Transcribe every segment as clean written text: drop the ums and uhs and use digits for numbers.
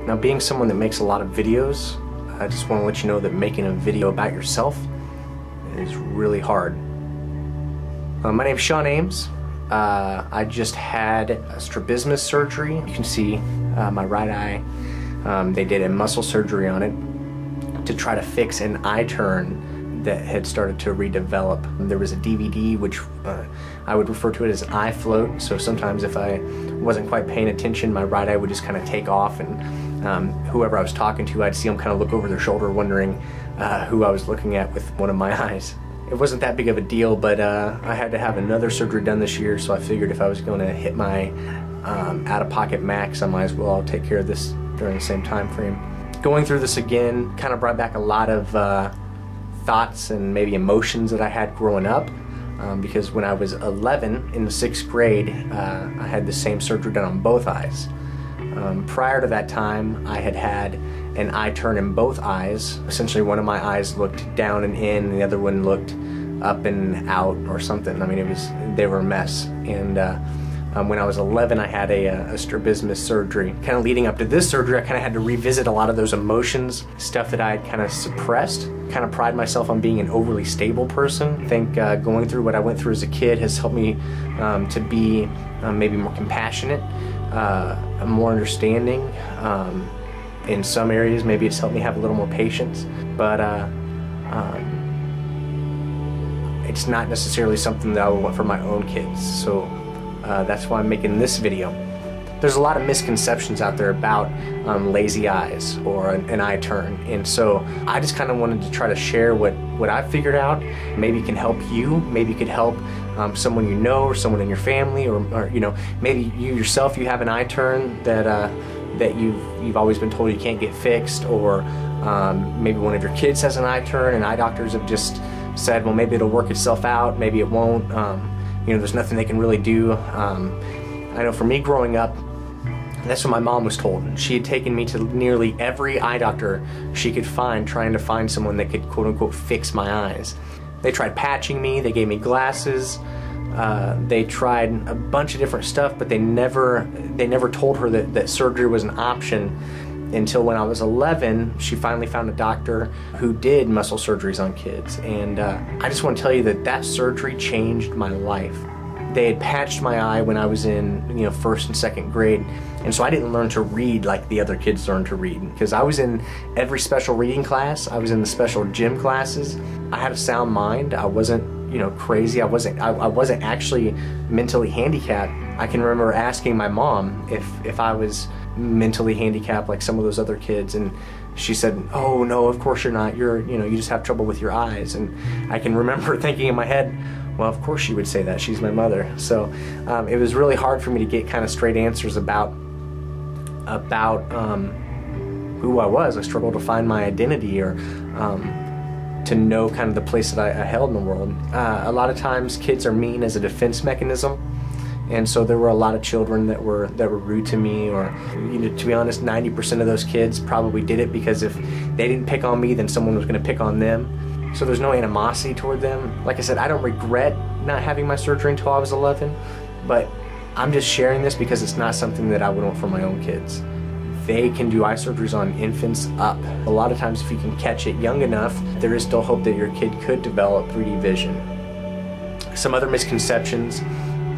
Now, being someone that makes a lot of videos, I just want to let you know that making a video about yourself is really hard. My name's Sean Ames. I just had a strabismus surgery. You can see my right eye. They did a muscle surgery on it to try to fix an eye turn that had started to redevelop. There was a DVD, which I would refer to it as an eye float. So sometimes if I wasn't quite paying attention, my right eye would just kind of take off, and whoever I was talking to, I'd see them kind of look over their shoulder wondering who I was looking at with one of my eyes. It wasn't that big of a deal, but I had to have another surgery done this year, so I figured if I was going to hit my out-of-pocket max, I might as well take care of this during the same time frame. Going through this again kind of brought back a lot of thoughts and maybe emotions that I had growing up, because when I was 11 in the 6th grade, I had the same surgery done on both eyes. Prior to that time, I had had an eye turn in both eyes. Essentially, one of my eyes looked down and in, and the other one looked up and out or something. I mean, they were a mess. And when I was 11, I had a strabismus surgery. Kind of leading up to this surgery, I kind of had to revisit a lot of those emotions, stuff that I had kind of suppressed. Kind of pride myself on being an overly stable person. I think going through what I went through as a kid has helped me to be maybe more compassionate, more understanding. In some areas, maybe it's helped me have a little more patience, but it's not necessarily something that I would want for my own kids. So that's why I'm making this video. There's a lot of misconceptions out there about lazy eyes or an eye turn, and so I just kind of wanted to try to share what I figured out. Maybe it can help you, maybe it could help someone you know or someone in your family, or you know, maybe you yourself, you have an eye turn that you've always been told you can't get fixed, or maybe one of your kids has an eye turn and eye doctors have just said, well, maybe it'll work itself out, maybe it won't. You know, there's nothing they can really do. I know for me growing up, that's what my mom was told. She had taken me to nearly every eye doctor she could find, trying to find someone that could quote unquote fix my eyes. They tried patching me, they gave me glasses, they tried a bunch of different stuff, but they never told her that surgery was an option until when I was 11. She finally found a doctor who did muscle surgeries on kids, and I just want to tell you that surgery changed my life. They had patched my eye when I was in 1st and 2nd grade, and so I didn't learn to read like the other kids learned to read, because I was in every special reading class, I was in the special gym classes. I had a sound mind. I wasn't crazy. I wasn't actually mentally handicapped. I can remember asking my mom if I was mentally handicapped like some of those other kids, and she said, oh no, of course you're not, you just have trouble with your eyes. And I can remember thinking in my head, well, of course she would say that, she's my mother. So it was really hard for me to get kind of straight answers about who I was. I struggled to find my identity, or to know kind of the place that I held in the world. A lot of times kids are mean as a defense mechanism, and so there were a lot of children that were rude to me, or to be honest, 90% of those kids probably did it because if they didn't pick on me, then someone was going to pick on them. So there's no animosity toward them. Like I said, I don't regret not having my surgery until I was 11, but I'm just sharing this because it's not something that I would want for my own kids. They can do eye surgeries on infants up. A lot of times if you can catch it young enough, there is still hope that your kid could develop 3D vision. Some other misconceptions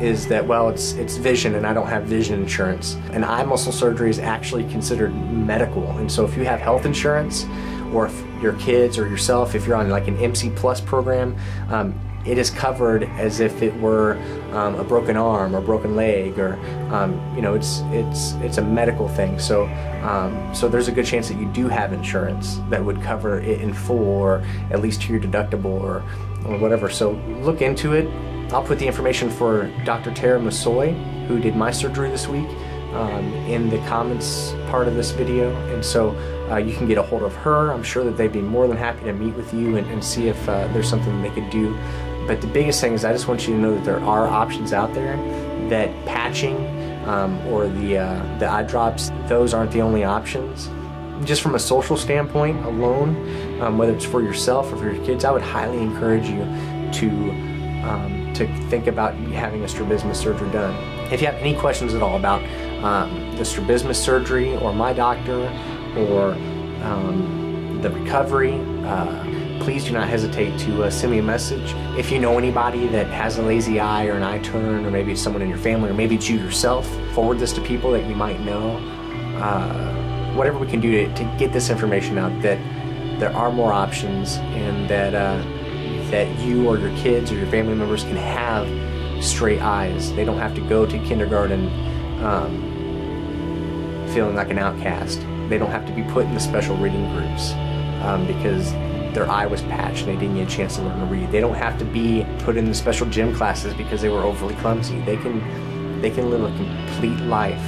is that, well, it's vision and I don't have vision insurance. An eye muscle surgery is actually considered medical, and so if you have health insurance, or if your kids or yourself, if you're on like an MC Plus program, it is covered as if it were a broken arm or broken leg, or it's a medical thing. So so there's a good chance that you do have insurance that would cover it in full, or at least to your deductible, or whatever. So look into it. I'll put the information for Dr. Missoi, who did my surgery this week, in the comments part of this video, and so you can get a hold of her. I'm sure that they'd be more than happy to meet with you and see if there's something they could do. But the biggest thing is I just want you to know that there are options out there, that patching or the eye drops, those aren't the only options. Just from a social standpoint alone, whether it's for yourself or for your kids, I would highly encourage you to think about having a strabismus surgery done. If you have any questions at all about the strabismus surgery, or my doctor, or the recovery, please do not hesitate to send me a message. If you know anybody that has a lazy eye or an eye turn, or maybe it's someone in your family, or maybe it's you yourself, forward this to people that you might know. Whatever we can do to get this information out, that there are more options, and that that you or your kids or your family members can have straight eyes. They don't have to go to kindergarten feeling like an outcast. They don't have to be put in the special reading groups because their eye was patched and they didn't get a chance to learn to read. They don't have to be put in the special gym classes because they were overly clumsy. They can live a complete life